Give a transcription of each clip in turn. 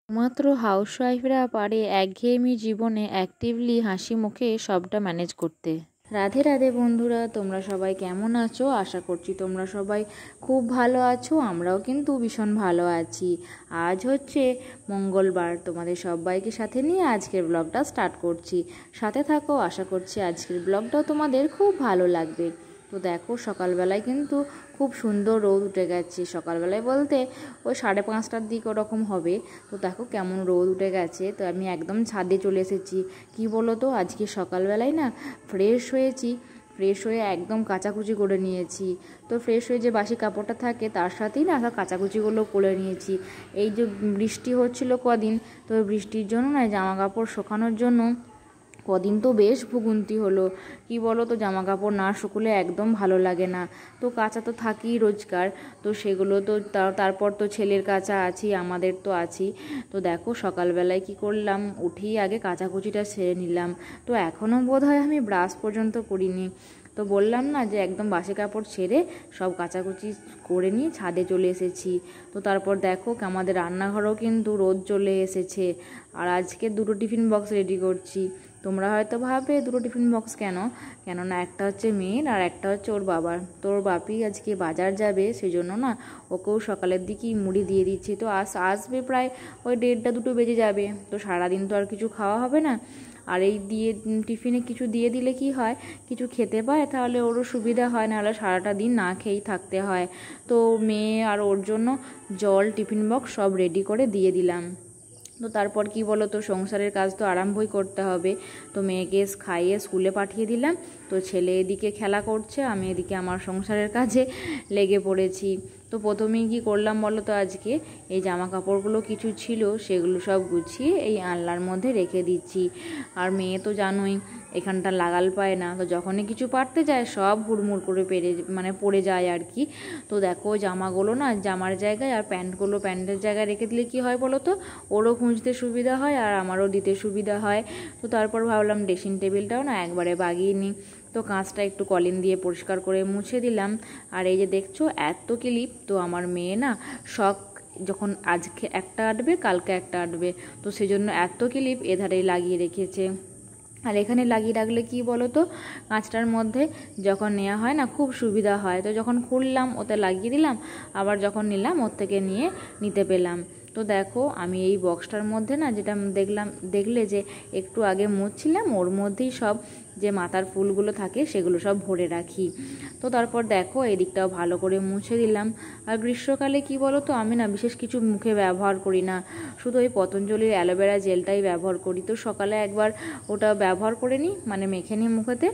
মাত্র হাউসওয়াইফরা পারে একঘেয়েমি জীবনে অ্যাক্টিভলি হাসি মুখে সবটা ম্যানেজ করতে। রাধে রাধে বন্ধুরা, তোমরা সবাই কেমন আছো? আশা করছি তোমরা সবাই খুব ভালো আছো। আমরাও কিন্তু ভীষণ ভালো আছি। আজ হচ্ছে মঙ্গলবার, তোমাদের সবাইকে সাথে নিয়ে আজকের ব্লগটা স্টার্ট করছি। সাথে থাকো, আশা করছি আজকের ব্লগটাও তোমাদের খুব ভালো লাগবে। তো দেখো, সকালবেলায় কিন্তু খুব সুন্দর রোদ উঠে গেছে। সকালবেলায় বলতে ওই 5:30টার দিক ওরকম হবে। তো দেখো কেমন রোদ উঠে গেছে। তো আমি একদম ছাদে চলে এসেছি। কি বলো তো, আজকে সকালবেলায় না ফ্রেশ হয়েছি। ফ্রেশ হয়ে একদম কাচাকুচি করে নিয়েছি। তো ফ্রেশ হয়ে যে বাসি কাপড়টা থাকে তার সাথেই না কাচাকুচিগুলো করে নিয়েছি। এই যে বৃষ্টি হচ্ছিল কদিন, তো বৃষ্টির জন্য না জামা কাপড় শুকানোর জন্য কদিন তো বেশ ভুগুন্তি হলো। কি বলো তো, জামা কাপড় না শুকলে একদম ভালো লাগে না। তো কাচা তো থাকেই রোজকার, তো সেগুলো তো তারপর তো ছেলের কাচা আছি, আমাদের তো আছি। তো দেখো সকালবেলায় কি করলাম, উঠেই আগে কাচাকুচিটা সেরে নিলাম। তো এখনও বোধহয় আমি ব্রাশ পর্যন্ত করিনি। তো বললাম না যে একদম বাসি কাপড় ছেড়ে সব কাচাকুচি করে নিয়ে ছাদে চলে এসেছি। তো তারপর দেখো আমাদের রান্নাঘরেও কিন্তু রোদ চলে এসেছে। আর আজকে 2টো টিফিন বক্স রেডি করছি। তোমরা হয়তো ভাববে 2টো টিফিন বক্স কেন? কেননা একটা হচ্ছে মেয়ের আর একটা হচ্ছে ওর বাবার। তোর বাপি আজকে বাজার যাবে, সেই জন্য না ওকেও সকালের দিকেই মুড়ি দিয়ে দিচ্ছি। তো আসবে প্রায় ওই 1:30-2টো বেজে যাবে। তো সারাদিন তো আর কিছু খাওয়া হবে না। আর এই দিয়ে টিফিনে কিছু দিয়ে দিলে কি হয়, কিছু খেতে পায়, তাহলে ওরও সুবিধা হয়, নাহলে সারাটা দিন না খেয়েই থাকতে হয়। তো মেয়ে আর ওর জন্য জল, টিফিন বক্স সব রেডি করে দিয়ে দিলাম। তো তারপর কি বলো তো, সংসারের কাজ তো আরম্ভই করতে হবে। তো মেয়েকে খাইয়ে স্কুলে পাঠিয়ে দিলাম। তো ছেলে এদিকে খেলা করছে, আমি এদিকে আমার সংসারের কাজে লেগে পড়েছি। তো প্রথমেই কি করলাম বলো তো, আজকে এই জামা কাপড়গুলো কিছু ছিল সেগুলো সব গুছিয়ে এই আলনার মধ্যে রেখে দিচ্ছি। আর মেয়ে তো জানোই এখানটা লাগাল পায় না, তো যখনই কিছু পারতে যায় সব হুড়মুড় করে পড়ে যায় আর কি। তো দেখো জামাগুলো না জামার জায়গায় আর প্যান্টগুলো প্যান্টের জায়গায় রেখে দিলে কি হয় বলো তো, ওরও খুঁজতে সুবিধা হয় আর আমারও দিতে সুবিধা হয়। তো তারপর ভাবলাম ড্রেসিং টেবিলটাও না একবারে বাগিয়ে নিই। তো কাঁচটা একটু কলিন দিয়ে পরিষ্কার করে মুছে দিলাম। আর এই যে দেখছো এত ক্লিপ, তো আমার মেয়ে না শখ, যখন আজকে একটা আঁটবে কালকে একটা আঁটবে, তো সেজন্য এত ক্লিপ এধারেই লাগিয়ে রেখেছে। আর এখানে লাগিয়ে রাখলে কি বলো তো, কাঁচটার মধ্যে যখন নেওয়া হয় না খুব সুবিধা হয়। তো যখন খুললাম ওতে লাগিয়ে দিলাম, আবার যখন নিলাম ওর থেকে নিতে পেলাম। তো দেখো আমি এই বক্সটার মধ্যে না যেটা দেখলে যে একটু আগে মুছছিলাম, ওর মধ্যেই সব যে মাথার ফুলগুলো থাকে সেগুলো সব ভরে রাখি। তো তারপর দেখো এই দিকটাও ভালো করে মুছে দিলাম। আর গ্রীষ্মকালে কি বলো তো, আমি না বিশেষ কিছু মুখে ব্যবহার করি না, শুধু ওই পতঞ্জলির অ্যালোভেরা জেলটাই ব্যবহার করি। তো সকালে একবার ওটা ব্যবহার করে নিই, মানে মেখে নিই মুখেতে,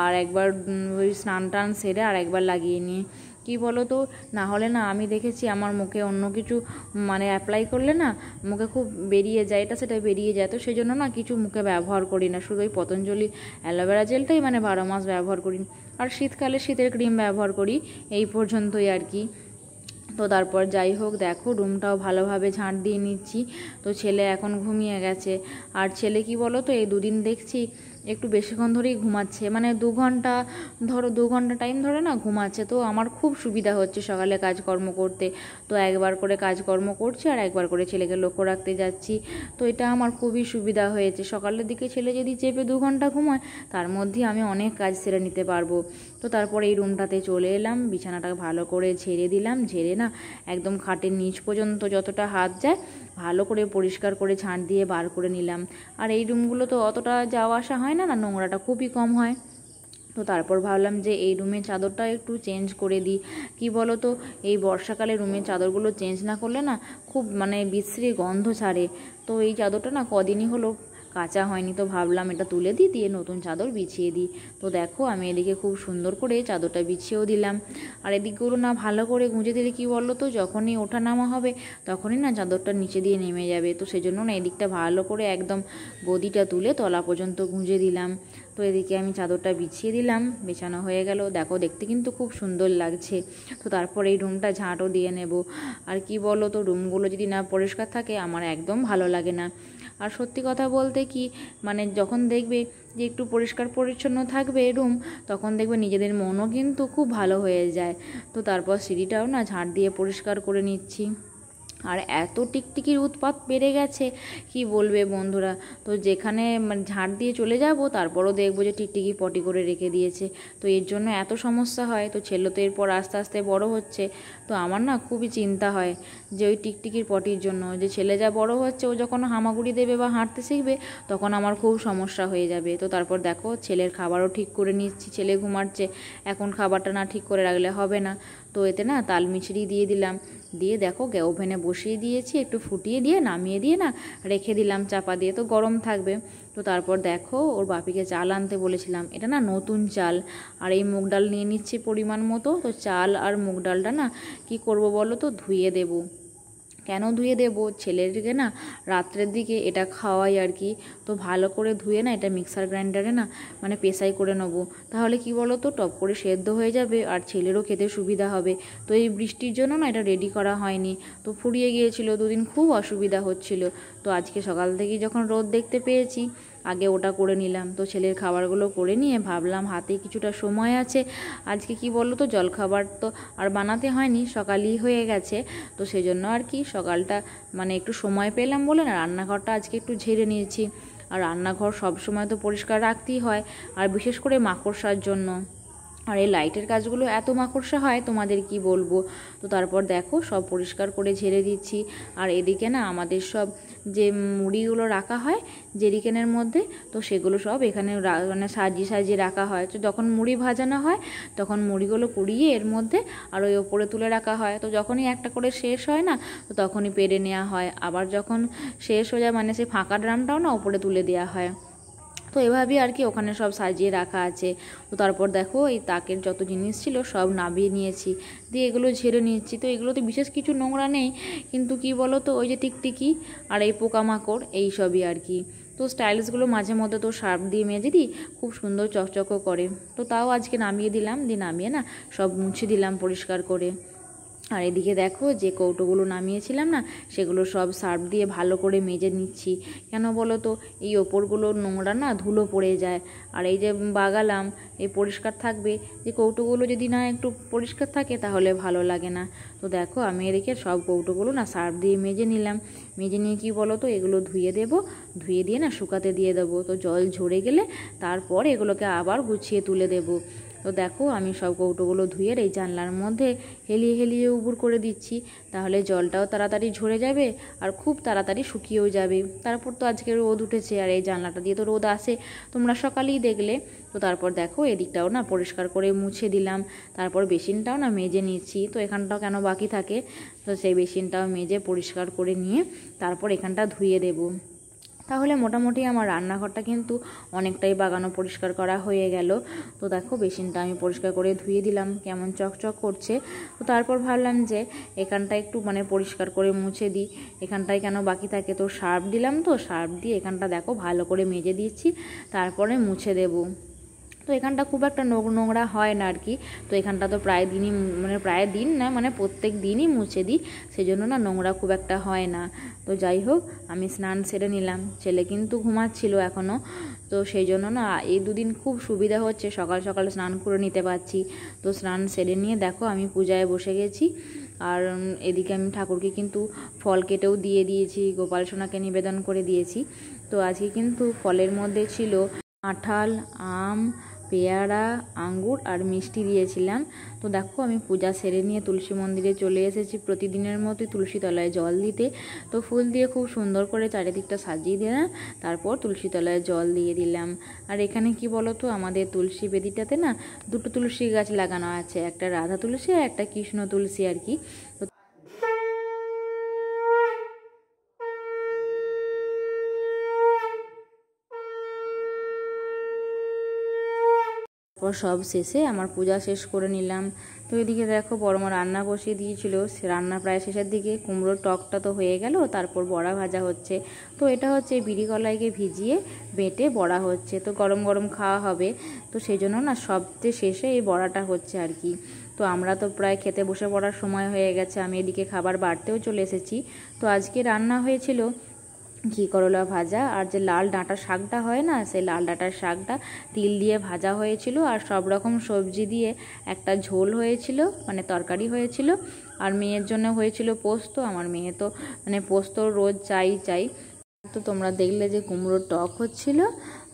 আর একবার ওই স্নান টান সেরে আর একবার লাগিয়ে নিই। কি বলো তো, না হলে না আমি দেখেছি আমার মুখে অন্য কিছু অ্যাপ্লাই করলে না মুখে খুব বেরিয়ে যায়, এটা সেটা বেরিয়ে যায়। তো সেই জন্য না কিছু মুখে ব্যবহার করি না, শুধু ওই পতঞ্জলি অ্যালোভেরা জেলটাই 12 মাস ব্যবহার করি। আর শীতকালে শীতের ক্রিম ব্যবহার করি, এই পর্যন্তই আর কি। তো তারপর যাই হোক, দেখো রুমটাও ভালোভাবে ঝাঁট দিয়ে নিচ্ছি। তো ছেলে এখন ঘুমিয়ে গেছে। আর ছেলে কি বলো তো, এই 2 দিন দেখছি একটু বেশিক্ষণ ধরেই ঘুমাচ্ছে, 2 ঘন্টা, ধরো 2 ঘন্টা টাইম ধরে না ঘুমাচ্ছে। তো আমার খুব সুবিধা হচ্ছে সকালে কাজকর্ম করতে। তো একবার করে কাজকর্ম করছি আর একবার করে ছেলেকে লক্ষ্য রাখতে যাচ্ছি। তো এটা আমার খুবই সুবিধা হয়েছে। সকালের দিকে ছেলে যদি চেপে 2 ঘন্টা ঘুমায়, তার মধ্যেই আমি অনেক কাজ সেরে নিতে পারবো। তো তারপরে এই রুমটাতে চলে এলাম, বিছানাটা ভালো করে ঝেড়ে দিলাম। ঝেড়ে না একদম খাটের নিচ পর্যন্ত যতটা হাত যায় ভালো করে পরিষ্কার করে ঝাঁট দিয়ে বার করে নিলাম। আর এই রুমগুলো তো অতটা যাওয়া আসা হয় না, নোংরাটা খুবই কম হয়। তো তারপর ভাবলাম যে এই রুমের চাদরটা একটু চেঞ্জ করে দিই। কি বলো তো, এই বর্ষাকালে রুমের চাদরগুলো চেঞ্জ না করলে না খুব বিশ্রী গন্ধ ছাড়ে। তো এই চাদরটা না কদিনই হলো কাঁচা হয়নি, তো ভাবলাম এটা তুলে দিই, দিয়ে নতুন চাদর বিছিয়ে দিই। তো দেখো আমি এদিকে খুব সুন্দর করে চাদরটা বিছিয়েও দিলাম। আর এদিকগুলো না ভালো করে গুঁজে দিলে কি বলো তো, যখনই ওঠা নামা হবে তখনই না চাদরটা নিচে দিয়ে নেমে যাবে। তো সেজন্য না এদিকটা ভালো করে একদম গদিটা তুলে তলা পর্যন্ত গুঁজে দিলাম। তো এদিকে আমি চাদরটা বিছিয়ে দিলাম, বিছানো হয়ে গেল। দেখো দেখতে কিন্তু খুব সুন্দর লাগছে। তো তারপর এই রুমটা ঝাঁটও দিয়ে নেব। আর কি বলো তো, রুমগুলো যদি না পরিষ্কার থাকে আমার একদম ভালো লাগে না। আর সত্যি কথা বলতে কি, যখন দেখবে যে একটু পরিষ্কার পরিচ্ছন্ন থাকবে রুম, তখন দেখবে নিজেদের মনও কিন্তু খুব ভালো হয়ে যায়। তো তারপর সিঁড়িটাও না ঝাঁট দিয়ে পরিষ্কার করে নিচ্ছি। আর এত টিকটিকির উৎপাত বেড়ে গেছে কি বলবে বন্ধুরা। তো যেখানে মানে ঝাড় দিয়ে চলে যাব তারপরও দেখবো যে টিকটিকি পটি করে রেখে দিয়েছে। তো এর জন্য এত সমস্যা হয়। তো ছেলে তো এরপর আস্তে আস্তে বড় হচ্ছে, তো আমার না খুবই চিন্তা হয় যে ওই টিকটিকির পটির জন্য, যে ছেলে যা বড় হচ্ছে ও যখন হামাগুড়ি দেবে বা হাঁটতে শিখবে তখন আমার খুব সমস্যা হয়ে যাবে। তো তারপর দেখো ছেলের খাবারও ঠিক করে নিচ্ছি, ছেলে ঘুমাচ্ছে, এখন খাবারটা না ঠিক করে রাখলে হবে না। তো এতে না তাল মিছরি দিয়ে দিলাম, দিয়ে দেখো ওভেনে বসিয়ে দিয়েছি, একটু ফুটিয়ে দিয়ে নামিয়ে দিয়ে না রেখে দিলাম চাপা দিয়ে, তো গরম থাকবে। তো তারপর দেখো ওর বাপিকে চাল আনতে বলেছিলাম, এটা না নতুন চাল, আর এই মুগ ডাল নিয়ে নিচ্ছি পরিমাণ মতো। তো চাল আর মুগ ডালটা না কি করব বলো তো, ধুয়ে দেবো। কেন ধুয়ে দেবো, ছেলেকে না রাত্রের দিকে এটা খাওয়াই আর কি। তো ভালো করে ধুয়ে না এটা মিক্সার গ্রাইন্ডারে না মানে পেশাই করে নেবো, তাহলে কি বলো তো টপ করে সেদ্ধ হয়ে যাবে আর ছেলেরও খেতে সুবিধা হবে। তো এই বৃষ্টির জন্য না এটা রেডি করা হয়নি, তো ফুরিয়ে গিয়েছিল, দুদিন খুব অসুবিধা হচ্ছিল। তো আজকে সকাল থেকেই যখন রোদ দেখতে পেয়েছি আগে ওটা করে নিলাম। তো ছেলের খাবারগুলো করে নিয়ে ভাবলাম হাতে কিছুটা সময় আছে, আজকে কি বলো তো জলখাবার তো আর বানাতে হয়নি, সকালই হয়ে গেছে। তো সেই জন্য আর কি সকালটা মানে একটু সময় পেলাম বলে না রান্নাঘরটা আজকে একটু ঝেড়ে নিয়েছি। আর রান্নাঘর সব সময় তো পরিষ্কার রাখতেই হয়, আর বিশেষ করে মাকড়সার জন্য। আর এই লাইটের কাজগুলো এত মাকড়সা হয় তোমাদের কি বলবো। তো তারপর দেখো সব পরিষ্কার করে ঝেড়ে দিচ্ছি। আর এদিকে না আমাদের সব যে মুড়িগুলো রাখা হয় জেরিকেনের মধ্যে, তো সেগুলো সব এখানে মানে সাজিয়ে সাজিয়ে রাখা হয়। তো যখন মুড়ি ভাজানো হয় তখন মুড়িগুলো কুড়িয়ে এর মধ্যে আর ওই ওপরে তুলে রাখা হয়। তো যখনই একটা করে শেষ হয় না তো তখনই পেরে নেওয়া হয়, আবার যখন শেষ হয়ে যায় মানে সেই ফাঁকা ড্রামটাও না ওপরে তুলে দেওয়া হয়। তো এভাবেই আর কি ওখানে সব সাজিয়ে রাখা আছে। তো তারপর দেখো এই তাকের যত জিনিস ছিল সব নামিয়ে নিয়েছি, দিয়ে এগুলো ঝেড়ে নিচ্ছি। তো এগুলোতে বিশেষ কিছু নোংরা নেই, কিন্তু কি বলো তো ওই যে টিকটিকি আর এই পোকামাকড় এই সবই আর কি। তো স্টাইলিশগুলো মাঝে মধ্যে তো সার্ফ দিয়ে মেজে দিই, খুব সুন্দর চকচকও করে। তো তাও আজকে নামিয়ে দিলাম, দিয়ে নামিয়ে না সব মুছে দিলাম পরিষ্কার করে। আর এদিকে দেখো যে কৌটোগুলো নামিয়েছিলাম না সেগুলো সব সার্ফ দিয়ে ভালো করে মেজে নিচ্ছি। কেন বলো তো এই ওপরগুলো নোংরা না ধুলো পড়ে যায়, আর এই যে বাগালাম এই পরিষ্কার থাকবে, যে কৌটোগুলো যদি না একটু পরিষ্কার থাকে তাহলে ভালো লাগে না। তো দেখো আমি এদিকে সব কৌটোগুলো না সার্ফ দিয়ে মেজে নিলাম। মেজে নিয়ে কি বলো তো এগুলো ধুয়ে দেবো, ধুয়ে দিয়ে না শুকাতে দিয়ে দেবো। তো জল ঝরে গেলে তারপর এগুলোকে আবার গুছিয়ে তুলে দেবো। তো দেখো আমি সব কৌটোগুলো ধুয়ে এই জানলার মধ্যে হেলিয়ে হেলিয়ে উবুর করে দিচ্ছি, তাহলে জলটাও তাড়াতাড়ি ঝরে যাবে আর খুব তাড়াতাড়ি শুকিয়েও যাবে। তারপর তো আজকে রোদ উঠেছে আর এই জানলাটা দিয়ে তো রোদ আসে, তোমরা সকালেই দেখলে। তো তারপর দেখো এদিকটাও না পরিষ্কার করে মুছে দিলাম, তারপর বেসিনটাও না মেজে নিচ্ছি। তো এখানটাও কেন বাকি থাকে, তো সেই বেসিনটাও মেজে পরিষ্কার করে নিয়ে তারপর এখানটা ধুয়ে দেবো। তাহলে মোটামুটি আমার রান্নাঘরটা কিন্তু অনেকটাই বাগানো পরিষ্কার করা হয়ে গেল। তো দেখো বেসিনটা আমি পরিষ্কার করে ধুয়ে দিলাম, কেমন চকচক করছে। তো তারপর ভাবলাম যে এখানটা একটু মানে পরিষ্কার করে মুছে দিই, এখানটায় কেন বাকি থাকে। তো সার্ফ দিলাম, তো সার্ফ দিয়ে এখানটা দেখো ভালো করে মেজে দিচ্ছি, তারপরে মুছে দেবো। তো এখানটা খুব একটা নোংরা হয় না আর কি। তো এখানটা তো প্রায় দিনই মানে প্রায় দিন না মানে প্রত্যেক দিনই মুছে দিই, সেজন্য না নোংরা খুব একটা হয় না। তো যাই হোক আমি স্নান সেরে নিলাম, ছেলে কিন্তু ঘুমাচ্ছিল এখনও। তো সেই জন্য না এই দুদিন খুব সুবিধা হচ্ছে, সকাল সকাল স্নান করে নিতে পারছি। তো স্নান সেরে নিয়ে দেখো আমি পূজায় বসে গেছি। আর এদিকে আমি ঠাকুরকে কিন্তু ফল কেটেও দিয়ে দিয়েছি, গোপাল সোনাকে নিবেদন করে দিয়েছি। তো আজকে কিন্তু ফলের মধ্যে ছিল কাঁঠাল, আম, পেয়ারা, আঙ্গুর আর মিষ্টি দিয়েছিলাম। তো দেখো আমি পূজা সেরে নিয়ে তুলসী মন্দিরে চলে এসেছি প্রতিদিনের মতোই তুলসী তলায় জল দিতে। তো ফুল দিয়ে খুব সুন্দর করে চারিদিকটা সাজিয়ে দিলাম, তারপর তুলসী তলায় জল দিয়ে দিলাম। আর এখানে কি বলো তো আমাদের তুলসী বেদিটাতে না দুটো তুলসী গাছ লাগানো আছে, একটা রাধা তুলসী আর একটা কৃষ্ণ তুলসী আর কি। তারপর সব শেষে আমার পূজা শেষ করে নিলাম। তো এদিকে দেখো বড়মা রান্না বসিয়ে দিয়েছিল, সে রান্না প্রায় শেষের দিকে, কুমড়োর টকটা তো হয়ে গেল, তারপর বড়া ভাজা হচ্ছে। তো এটা হচ্ছে বিড়ি কলাইকে ভিজিয়ে বেটে বড়া হচ্ছে, তো গরম গরম খাওয়া হবে। তো সেই জন্য না সবচেয়ে শেষে এই বড়াটা হচ্ছে আর কি। তো আমরা তো প্রায় খেতে বসে পড়ার সময় হয়ে গেছে, আমি এদিকে খাবার বাড়তেও চলে এসেছি। তো আজকে রান্না হয়েছিল ঘি করলা ভাজা, আর যে লাল ডাঁটার শাকটা হয় না সেই লাল ডাঁটার শাকটা তিল দিয়ে ভাজা হয়েছিল, আর সব রকম সবজি দিয়ে একটা ঝোল হয়েছিল মানে তরকারি হয়েছিল। আর মেয়ের জন্য হয়েছিল পোস্ত। আমার মেয়ে তো মানে পোস্ত রোজ চাই। তো তোমরা দেখলে যে কুমড়োর টক হচ্ছিল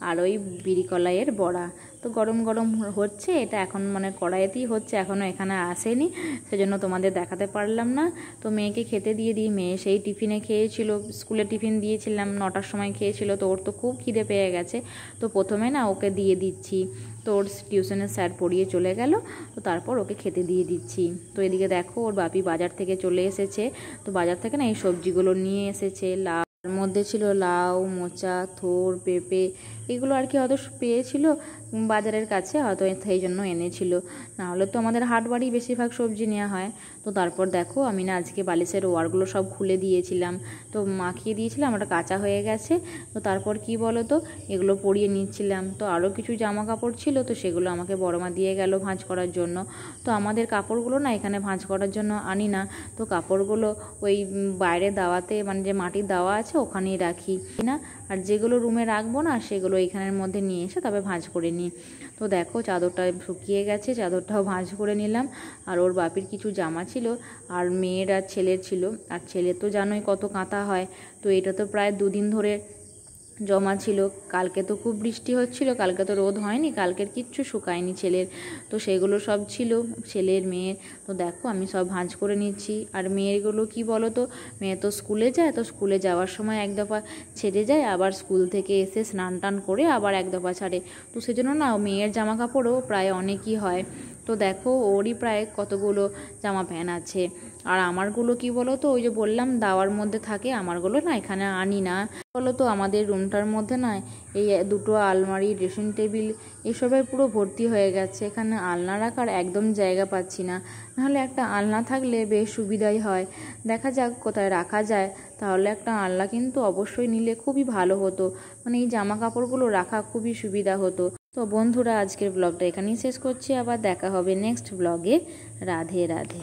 আর ওই বিড়ি কলাইয়ের বড়া। তো গরম গরম হচ্ছে, এটা এখন মানে কড়াইতেই হচ্ছে, এখনও এখানে আসেনি, সেজন্য তোমাদের দেখাতে পারলাম না। তো মেয়েকে খেতে দিয়ে দিই, মেয়ে সেই টিফিনে খেয়েছিল, স্কুলে টিফিন দিয়েছিলাম 9টার সময় খেয়েছিল, তো ওর তো খুব খিদে পেয়ে গেছে। তো প্রথমে না ওকে দিয়ে দিচ্ছি, তো ওর টিউশনের স্যার পড়িয়ে চলে গেল, তো তারপর ওকে খেতে দিয়ে দিচ্ছি। তো এদিকে দেখো ওর বাপি বাজার থেকে চলে এসেছে, তো বাজার থেকে না এই সবজিগুলো নিয়ে এসেছে। তার মধ্যে ছিল লাউ, মোচা, থোর, পেঁপে, এগুলো আর কি হয়তো পেয়েছিল বাজারের কাছে, হয়তো সেই জন্য এনেছিল, নাহলে তো আমাদের হাট বাড়ি বেশিরভাগ সবজি নেওয়া হয়। তো তারপর দেখো আমি না আজকে বালিশের ওয়ারগুলো সব খুলে দিয়েছিলাম, তো মাখিয়ে দিয়েছিলাম, ওটা কাঁচা হয়ে গেছে। তো তারপর কি বলো তো, এগুলো পরিয়ে নিচ্ছিলাম। তো আরও কিছু জামা কাপড় ছিল, তো সেগুলো আমাকে বড় মা দিয়ে গেল ভাঁজ করার জন্য। তো আমাদের কাপড়গুলো না এখানে ভাঁজ করার জন্য আনি না, তো কাপড়গুলো ওই বাইরে দাওয়াতে মানে যে মাটির দাওয়া আছে ওখানেই রাখি না, আর যেগুলো রুমে রাখবো না সেগুলো এখানের মধ্যে নিয়ে এসে তবে ভাঁজ করে নিই। তো দেখো চাদরটা শুকিয়ে গেছে, চাদরটাও ভাঁজ করে নিলাম। আর ওর বাপির কিছু জামা ছিল, আর মেয়ের আর ছেলের ছিল, আর ছেলে তো জানোই কত কাঁথা হয়, তো এটা তো প্রায় 2 দিন ধরে জমা ছিল। কালকে তো খুব বৃষ্টি হচ্ছিল, কালকে তো রোদ হয়নি, কালকের কিচ্ছু শুকায়নি ছেলের, তো সেগুলো সব ছিল ছেলের মেয়ের। তো দেখো আমি সব ভাঁজ করে নিচ্ছি। আর মেয়েরগুলো কি বলো তো, মেয়ে তো স্কুলে যায়, তো স্কুলে যাওয়ার সময় এক দফা ছেড়ে যায়, আবার স্কুল থেকে এসে স্নান টান করে আবার এক দফা ছাড়ে, তো সেজন্য না মেয়ের জামা কাপড়ও প্রায় অনেকই হয়। তো দেখো ওরই প্রায় কতগুলো জামা প্যান্ট আছে। আর আমারগুলো কি বলো তো, ওই যে বললাম দাওয়ার মধ্যে থাকে, আমারগুলো না এখানে আনি না। বলো তো আমাদের রুমটার মধ্যে না এই 2টো আলমারি, ড্রেসিং টেবিল এসবের পুরো ভর্তি হয়ে গেছে, এখানে আলনা রাখার একদম জায়গা পাচ্ছি না। নাহলে একটা আলনা থাকলে বেশ সুবিধাই হয়, দেখা যাক কোথায় রাখা যায়। তাহলে একটা আলনা কিন্তু অবশ্যই নিলে খুবই ভালো হতো, মানে এই জামা কাপড়গুলো রাখা খুবই সুবিধা হতো। তো বন্ধুরা আজকের ব্লগটা এখানেই শেষ করছি, আবার দেখা হবে নেক্সট ব্লগে। রাধে রাধে।